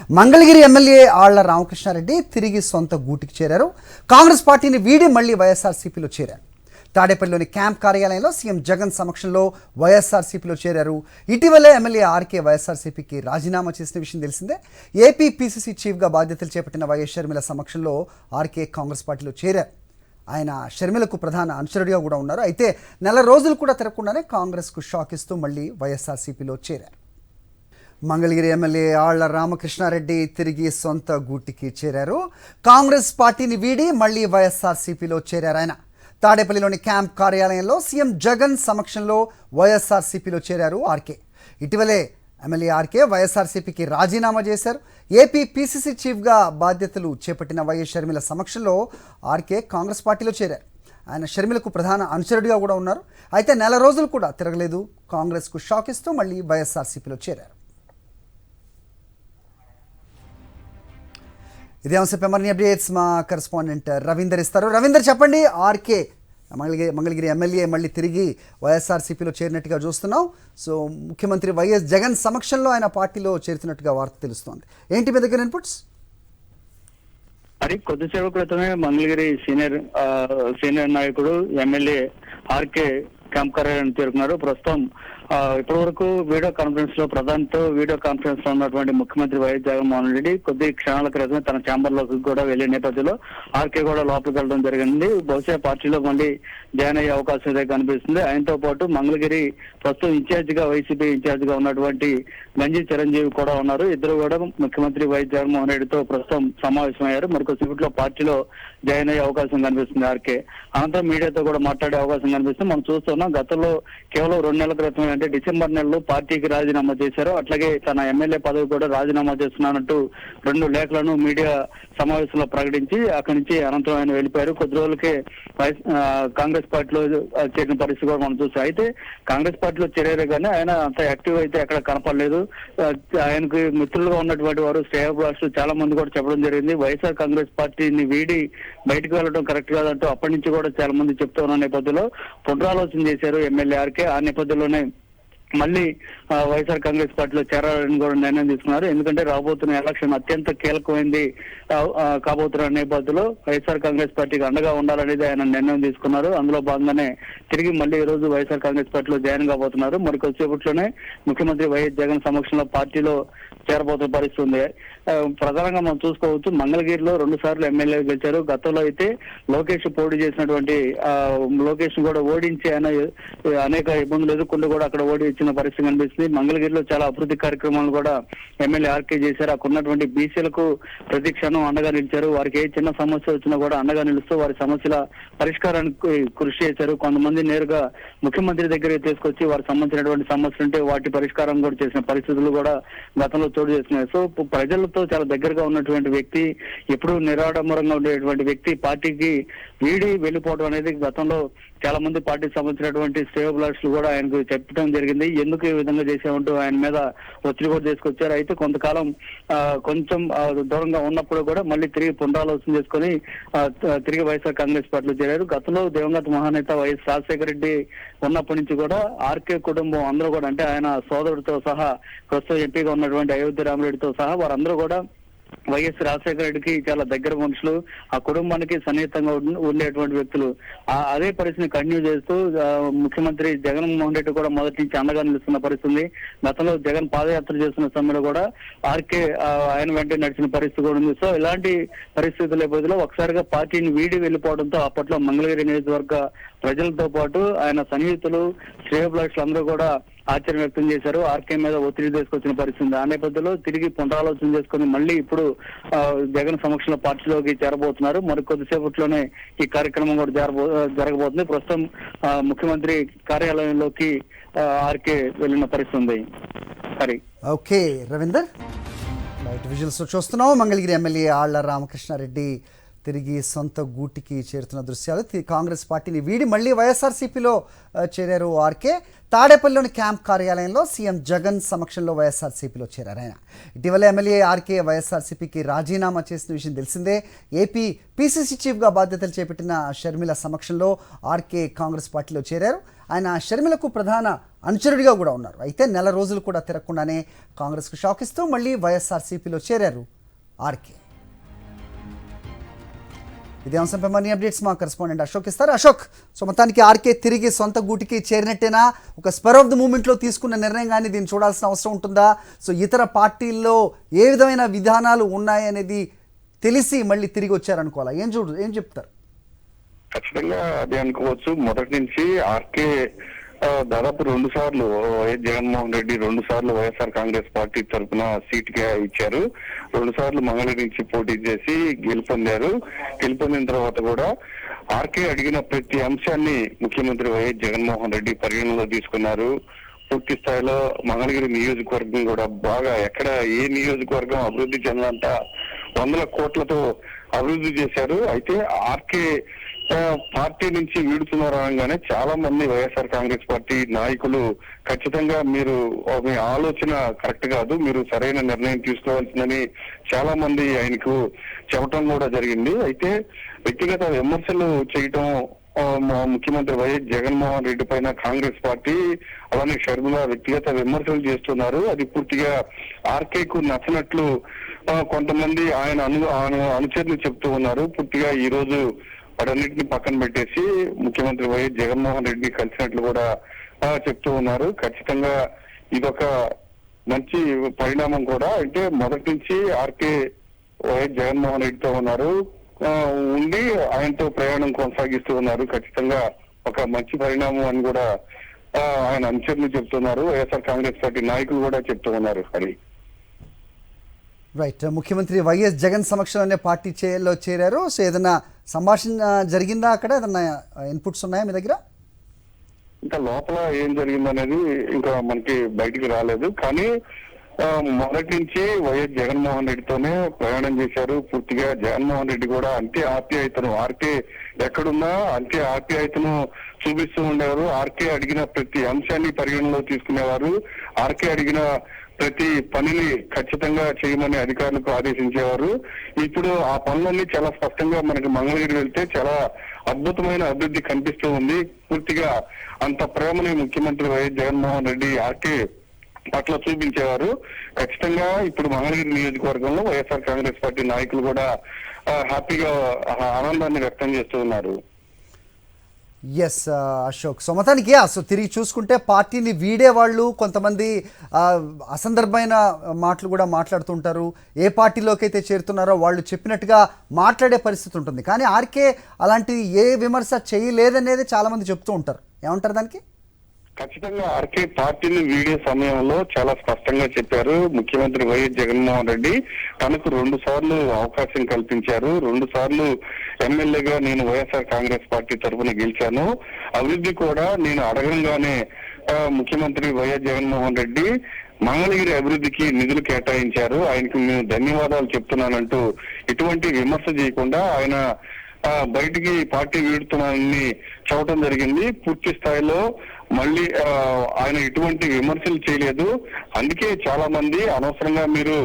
Mangalagiri MLA Alla Ramakrishna Reddy తిరిగి సొంత గూటికి చేరారు. కాంగ్రెస్ పార్టీని వీడి మళ్లీ వైఎస్ఆర్సీపీలో చేరారు. తాడేపల్లిలోని క్యాంప్ కార్యాలయంలో సీఎం జగన్ సమక్షంలో వైఎస్ఆర్సీపీలో చేరారు. ఇటీవలే ఎమ్మెల్యే ఆర్కే వైఎస్ఆర్సీపీకి రాజీనామా చేసిన విషయం తెలిసిందే. ఏపీ పీసీసీ చీఫ్గా బాధ్యతలు చేపట్టిన వైఎస్ షర్మిల సమక్షంలో ఆర్కే కాంగ్రెస్ పార్టీలో చేరారు. ఆయన షర్మిలకు ప్రధాన అనుచరుడిగా కూడా ఉన్నారు. అయితే నెల రోజులు కూడా తిరగకుండానే కాంగ్రెస్కు షాక్ ఇస్తూ మళ్లీ వైఎస్ఆర్సీపీలో చేరారు. మంగళగిరి ఎమ్మెల్యే ఆళ్ల రామకృష్ణారెడ్డి తిరిగి సొంత గూటికి చేరారు. కాంగ్రెస్ పార్టీని వీడి మళ్లీ వైఎస్ఆర్సీపీలో చేరారు. ఆయన తాడేపల్లిలోని క్యాంప్ కార్యాలయంలో సీఎం జగన్ సమక్షంలో వైఎస్ఆర్సీపీలో చేరారు ఆర్కే. ఇటీవలే ఎమ్మెల్యే ఆర్కే వైఎస్ఆర్సీపీకి రాజీనామా చేశారు. ఏపీ పీసీసీ చీఫ్గా బాధ్యతలు చేపట్టిన వైఎస్ షర్మిల సమక్షంలో ఆర్కే కాంగ్రెస్ పార్టీలో చేరారు. ఆయన షర్మిలకు ప్రధాన అనుచరుడిగా కూడా ఉన్నారు. అయితే నెల రోజులు కూడా తిరగలేదు. కాంగ్రెస్కు షాక్ ఇస్తూ మళ్ళీ వైఎస్ఆర్సీపీలో చేరారు. ఇదే అంశంపై మరిన్ని అప్డేట్స్ మా కరెస్పాండెంట్ రవీందర్ ఇస్తారు. రవీందర్, చెప్పండి. ఆర్కే మంగళగిరి ఎమ్మెల్యే మళ్ళీ తిరిగి వైఎస్ఆర్సీపీలో చేరినట్టుగా చూస్తున్నాం. సో ముఖ్యమంత్రి వైఎస్ జగన్ సమక్షంలో ఆయన పార్టీలో చేరుతున్నట్టుగా వార్త తెలుస్తోంది. ఏంటి మీ దగ్గర ఇన్పుట్స్? అది కొద్దిసేపు క్రితమే మంగళగిరి సీనియర్ నాయకుడు ఎమ్మెల్యే ఆర్కే క్యాంప్ కార్యాలయాన్ని చేరుకున్నారు. ప్రస్తుతం ఇప్పటి వరకు వీడియో కాన్ఫరెన్స్ లో ప్రధానితో వీడియో కాన్ఫరెన్స్ లో ఉన్నటువంటి ముఖ్యమంత్రి వైఎస్ జగన్మోహన్ రెడ్డి కొద్ది క్షణాల క్రితమే తన ఛాంబర్ లోకి కూడా వెళ్లే నేపథ్యంలో ఆర్కే కూడా లోపలికి వెళ్ళడం జరిగింది. బహుశా పార్టీలో మళ్ళీ జాయిన్ అయ్యే అవకాశం అయితే కనిపిస్తుంది. ఆయనతో పాటు మంగళగిరి ప్రస్తుతం ఇన్ఛార్జ్ గా వైసీపీ ఇన్ఛార్జ్ గా ఉన్నటువంటి గంజి చిరంజీవి కూడా ఉన్నారు. ఇద్దరు కూడా ముఖ్యమంత్రి వైఎస్ జగన్మోహన్ రెడ్డితో ప్రస్తుతం సమావేశమయ్యారు. మరికొద్దిసేపట్లో పార్టీలో జాయిన్ అయ్యే అవకాశం కనిపిస్తుంది ఆర్కే. అనంతరం మీడియాతో కూడా మాట్లాడే అవకాశం కనిపిస్తుంది. మనం చూస్తున్నాం, గతంలో కేవలం 2 నెలల క్రితం అంటే డిసెంబర్ నెలలో పార్టీకి రాజీనామా చేశారు. అట్లాగే తన ఎమ్మెల్యే పదవి కూడా రాజీనామా చేస్తున్నానంటూ 2 లేఖలను మీడియా సమావేశంలో ప్రకటించి అక్కడి నుంచి అనంతరం ఆయన వెళ్ళిపోయారు. కొద్ది రోజులకే కాంగ్రెస్ పార్టీలో చేరిన పరిస్థితి కూడా మనం చూసాం. అయితే కాంగ్రెస్ పార్టీలో చేరారు కానీ ఆయన అంత యాక్టివ్ అయితే ఎక్కడ కనపడలేదు. ఆయనకు మిత్రులుగా ఉన్నటువంటి వారు శ్రేయోభిలాషులు చాలా మంది కూడా చెప్పడం జరిగింది. వైఎస్ఆర్ కాంగ్రెస్ పార్టీని వీడి బయటకు వెళ్ళడం కరెక్ట్ కాదంటూ అప్పటి నుంచి కూడా చాలా మంది చెప్తూ ఉన్న నేపథ్యంలో పునరాలోచన చేశారు ఎమ్మెల్యే ఆర్కే. ఆ నేపథ్యంలోనే మళ్ళీ వైఎస్ఆర్ కాంగ్రెస్ పార్టీలో చేరాలని కూడా నిర్ణయం తీసుకున్నారు. ఎందుకంటే రాబోతున్న ఎలక్షన్ అత్యంత కీలకమైంది కాబోతున్న నేపథ్యంలో వైఎస్ఆర్ కాంగ్రెస్ పార్టీకి అండగా ఉండాలనేది ఆయన నిర్ణయం తీసుకున్నారు. అందులో భాగంగానే తిరిగి మళ్ళీ ఈ రోజు వైఎస్ఆర్ కాంగ్రెస్ పార్టీలో జాయిన్ కాబోతున్నారు. మరికొద్దిసేపట్లోనే ముఖ్యమంత్రి వైఎస్ జగన్ సమక్షంలో పార్టీలో చేరబోతున్న పరిస్థితి ఉంది. ప్రధానంగా మనం చూసుకోవచ్చు, మంగళగిరిలో 2 సార్లు ఎమ్మెల్యే గెలిచారు. గతంలో అయితే లోకేష్ పోటీ చేసినటువంటి లోకేష్ కూడా ఓడించి ఆయన అనేక ఇబ్బందులు ఎదుర్కొంటూ కూడా అక్కడ ఓడి ఇచ్చిన పరిస్థితి కనిపిస్తుంది. మంగళగిరిలో చాలా అభివృద్ధి కార్యక్రమాలు కూడా ఎమ్మెల్యే ఆర్కే చేశారు. అక్కడ ఉన్నటువంటి బీసీలకు ప్రతి క్షణం అండగా నిలిచారు. వారికి ఏ చిన్న సమస్య వచ్చినా కూడా అండగా నిలుస్తూ వారి సమస్యల పరిష్కారానికి కృషి చేశారు. కొంతమంది నేరుగా ముఖ్యమంత్రి దగ్గరికి తీసుకొచ్చి వారికి సంబంధించినటువంటి సమస్యలు ఉంటే వాటి పరిష్కారం కూడా చేసిన పరిస్థితులు కూడా గతంలో చోటు చేస్తున్నాయి. సో ప్రజలతో చాలా దగ్గరగా ఉన్నటువంటి వ్యక్తి, ఎప్పుడు నిరాడంబరంగా ఉండేటువంటి వ్యక్తి పార్టీకి వీడి వెళ్ళిపోవడం అనేది గతంలో చాలా మంది పార్టీకి సంబంధించినటువంటి శ్రేయోభిలాషులు కూడా ఆయనకు చెప్పడం జరిగింది. ఎందుకు ఈ విధంగా చేసామంటూ ఆయన మీద ఒత్తిడి కూడా తీసుకొచ్చారు. అయితే కొంతకాలం కొంచెం దూరంగా ఉన్నప్పుడు కూడా మళ్ళీ తిరిగి పునరాలోచన చేసుకుని తిరిగి వైఎస్ఆర్ కాంగ్రెస్ పార్టీలో చేరారు. గతంలో దివంగత మహానేత వైఎస్ రాజశేఖర రెడ్డి ఉన్నప్పటి నుంచి కూడా ఆర్కే కుటుంబం అందరూ కూడా, అంటే ఆయన సోదరుడితో సహా ప్రస్తుతం ఎంపీగా ఉన్నటువంటి అయోధ్య రామరెడ్డితో సహా వారందరూ కూడా వైఎస్ రాజశేఖర రెడ్డికి చాలా దగ్గర మనుషులు, ఆ కుటుంబానికి సన్నిహితంగా ఉండేటువంటి వ్యక్తులు. అదే పరిస్థితిని కంటిన్యూ చేస్తూ ముఖ్యమంత్రి జగన్మోహన్ రెడ్డి కూడా మొదటి నుంచి అండగా నిలుస్తున్న పరిస్థితి. గతంలో జగన్ పాదయాత్ర చేస్తున్న సమయంలో కూడా ఆర్కే ఆయన వెంట నడిచిన పరిస్థితి కూడా ఉంది. సో ఇలాంటి పరిస్థితుల నేపథ్యంలో ఒకసారిగా పార్టీని వీడి వెళ్ళిపోవడంతో అప్పట్లో మంగళగిరి నియోజకవర్గ ప్రజలతో పాటు ఆయన సన్నిహితులు శ్రేయోభిలాషులు అందరూ కూడా ఆశ్చర్యం వ్యక్తం చేశారు. ఆర్కే మీద ఒత్తిడి తీసుకొచ్చిన పరిస్థితి. ఆ నేపథ్యంలో తిరిగి పునరాలోచన చేసుకుని మళ్ళీ ఇప్పుడు జగన్ సమక్షంలో పార్టీలోకి చేరబోతున్నారు. మరికొద్దిసేపట్లోనే ఈ కార్యక్రమం కూడా జరగబోతుంది. ప్రస్తుతం ముఖ్యమంత్రి కార్యాలయంలోకి ఆర్కే వెళ్ళిన పరిస్థితి ఉంది. సరే, ఓకే రవీందర్, బయట విజువల్స్ చూస్తున్నాం. మంగళగిరి ఎమ్మెల్యే ఆళ్ల రామకృష్ణారెడ్డి తిరిగి సొంత గూటికి చేరుతున్న దృశ్యాలు. కాంగ్రెస్ పార్టీని వీడి మళ్ళీ వైఎస్ఆర్సీపీలో చేరారు ఆర్కే. తాడేపల్లిలోని క్యాంప్ కార్యాలయంలో సీఎం జగన్ సమక్షంలో వైఎస్ఆర్సీపీలో చేరారు ఆయన. ఇటీవల ఎమ్మెల్యే ఆర్కే వైఎస్ఆర్సీపీకి రాజీనామా చేసిన విషయం తెలిసిందే. ఏపీ పీసీసీ చీఫ్గా బాధ్యతలు చేపట్టిన షర్మిల సమక్షంలో ఆర్కే కాంగ్రెస్ పార్టీలో చేరారు. ఆయన షర్మిలకు ప్రధాన అనుచరుడిగా కూడా ఉన్నారు. అయితే నెల రోజులు కూడా తిరగకుండానే కాంగ్రెస్కు షాక్ ఇస్తూ మళ్ళీ వైఎస్ఆర్సీపీలో చేరారు ఆర్కే. ఇదే అంశంపై మరిన్ని అప్డేట్స్ మా కరెస్పాండెంట్ అశోక్ ఇస్తారు. అశోక్, సో మొత్తానికి ఆర్కే తిరిగి సొంత గూటికి చేరినట్టేనా? ఒక స్పెర్ ఆఫ్ ద మూమెంట్లో తీసుకున్న నిర్ణయం కానీ దీన్ని చూడాల్సిన అవసరం ఉంటుందా? సో ఇతర పార్టీల్లో ఏ విధమైన విధానాలు ఉన్నాయనేది తెలిసి మళ్ళీ తిరిగి వచ్చారనుకోవాలా? ఏం చెప్తారు? ఖచ్చితంగా అదే అనుకోవచ్చు. మొదటి నుంచి ఆర్కే దాదాపు 2 సార్లు వైఎస్ జగన్మోహన్ రెడ్డి 2 సార్లు వైఎస్ఆర్ కాంగ్రెస్ పార్టీ తరఫున సీట్ గా ఇచ్చారు. 2 సార్లు మంగళగిరి నుంచి పోటీ చేసి గెలుపొందారు. గెలుపొందిన తర్వాత కూడా ఆర్కే అడిగిన ప్రతి అంశాన్ని ముఖ్యమంత్రి వైఎస్ జగన్మోహన్ రెడ్డి పరిగణలో తీసుకున్నారు. పూర్తి స్థాయిలో మంగళగిరి నియోజకవర్గం కూడా బాగా ఎక్కడ ఏ నియోజకవర్గం అభివృద్ధి చెందంత 100 కోట్లతో అభివృద్ధి చేశారు. అయితే ఆర్కే పార్టీ నుంచి వీడుతున్నారు అనగానే చాలా మంది వైఎస్ఆర్ కాంగ్రెస్ పార్టీ నాయకులు ఖచ్చితంగా మీరు మీ ఆలోచన కరెక్ట్ కాదు, మీరు సరైన నిర్ణయం తీసుకోవాల్సిందని చాలా మంది ఆయనకు చెప్పడం కూడా జరిగింది. అయితే వ్యక్తిగత విమర్శలు చేయటం ముఖ్యమంత్రి వైఎస్ జగన్మోహన్ రెడ్డి పైన కాంగ్రెస్ పార్టీ అలానే షర్మిల వ్యక్తిగత విమర్శలు చేస్తున్నారు. అది పూర్తిగా ఆర్కేకు నచ్చినట్లు కొంతమంది ఆయన అనుచరులు చెప్తూ ఉన్నారు. పూర్తిగా ఈ రోజు వాటన్నిటిని పక్కన పెట్టేసి ముఖ్యమంత్రి వైఎస్ జగన్మోహన్ రెడ్డి కలిసినట్లు కూడా చెప్తూ ఉన్నారు. ఖచ్చితంగా ఇదొక మంచి పరిణామం కూడా. అంటే మొదటి నుంచి ఆర్కే వైఎస్ జగన్మోహన్ రెడ్డితో ఉన్నారు, ఉండి ఆయనతో ప్రయాణం కొనసాగిస్తూ ఉన్నారు. ఖచ్చితంగా ఒక మంచి పరిణామం అని కూడా ఆయన అనుచరులు చెప్తున్నారు. వైఎస్ఆర్ కాంగ్రెస్ పార్టీ నాయకులు కూడా చెప్తూ ఉన్నారు. అది రైట్. ముఖ్యమంత్రి వైఎస్ జగన్ సమక్షంలోనే పార్టీ లో చేరారు. సో ఏదైనా సంభాషణ జరిగిందా అక్కడ? ఏదన్నా ఇన్పుట్స్ ఉన్నాయా మీ దగ్గర? ఇంకా లోపల ఏం జరిగిందనేది ఇంకా మనకి బయటికి రాలేదు. కానీ మొదటి నుంచి వైఎస్ జగన్మోహన్ రెడ్డితోనే ప్రయాణం చేశారు. పూర్తిగా జగన్మోహన్ రెడ్డి కూడా అంతే ఆప్యాయతను ఆర్కే ఎక్కడున్నా అంతే ఆప్యాయతను చూపిస్తూ ఉండేవారు. ఆర్కే అడిగిన ప్రతి అంశాన్ని పరిగణలో తీసుకునేవారు. ఆర్కే అడిగిన ప్రతి పనిని ఖచ్చితంగా చేయమని అధికారులకు ఆదేశించేవారు. ఇప్పుడు ఆ పనులన్నీ చాలా స్పష్టంగా మనకి మంగళగిరి వెళ్తే చాలా అద్భుతమైన అభివృద్ధి కనిపిస్తూ ఉంది. పూర్తిగా అంత ప్రేమని ముఖ్యమంత్రి వైఎస్ జగన్మోహన్ రెడ్డి ఆర్కే పట్ల చూపించేవారు. ఖచ్చితంగా ఇప్పుడు మంగళగిరి నియోజకవర్గంలో వైఎస్ఆర్ కాంగ్రెస్ పార్టీ నాయకులు కూడా హ్యాపీగా ఆనందాన్ని వ్యక్తం చేస్తూ ఉన్నారు. ఎస్ అశోక్, సో మొత్తానికి సో తిరిగి చూసుకుంటే పార్టీని వీడే వాళ్ళు కొంతమంది అసందర్భమైన మాటలు కూడా మాట్లాడుతుంటారు. ఏ పార్టీలోకి అయితే చేరుతున్నారో వాళ్ళు చెప్పినట్టుగా మాట్లాడే పరిస్థితి ఉంటుంది. కానీ ఆర్కే అలాంటి ఏ విమర్శ చేయలేదనేది చాలా మంది చెప్తూ ఉంటారు. ఏమంటారు దానికి? ఖచ్చితంగా ఆర్కే పార్టీని వీడే సమయంలో చాలా స్పష్టంగా చెప్పారు. ముఖ్యమంత్రి వైఎస్ జగన్మోహన్ రెడ్డి తనకు 2 సార్లు అవకాశం కల్పించారు. 2 సార్లు ఎమ్మెల్యేగా నేను వైఎస్ఆర్ కాంగ్రెస్ పార్టీ తరఫున గెలిచాను. అభివృద్ధి కూడా నేను అడగంగానే ముఖ్యమంత్రి వైఎస్ జగన్మోహన్ రెడ్డి మంగళగిరి అభివృద్ధికి నిధులు కేటాయించారు. ఆయనకు నేను ధన్యవాదాలు చెప్తున్నానంటూ ఎటువంటి విమర్శ చేయకుండా ఆయన బయటికి పార్టీ వీడుతున్నానని చెప్పడం జరిగింది. పూర్తి స్థాయిలో మళ్ళీ ఆయన ఎటువంటి విమర్శలు చేయలేదు. అందుకే చాలా మంది అనవసరంగా మీరు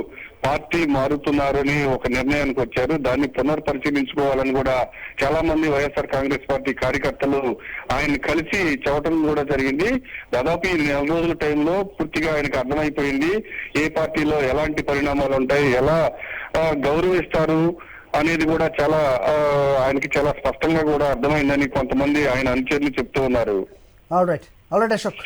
పార్టీ మారుతున్నారని ఒక నిర్ణయానికి వచ్చారు. దాన్ని పునర్పరిశీలించుకోవాలని కూడా చాలా మంది వైఎస్ఆర్ కాంగ్రెస్ పార్టీ కార్యకర్తలు ఆయన్ని కలిసి చెప్పడం కూడా జరిగింది. దాదాపు ఈ 4 రోజుల టైంలో పూర్తిగా ఆయనకు అర్థమైపోయింది ఏ పార్టీలో ఎలాంటి పరిణామాలు ఉంటాయి, ఎలా గౌరవిస్తారు అనేది కూడా చాలా ఆయనకి చాలా స్పష్టంగా కూడా అర్థమైందని కొంతమంది ఆయన అనుచరులు చెప్తూ ఉన్నారు. All right Ashok.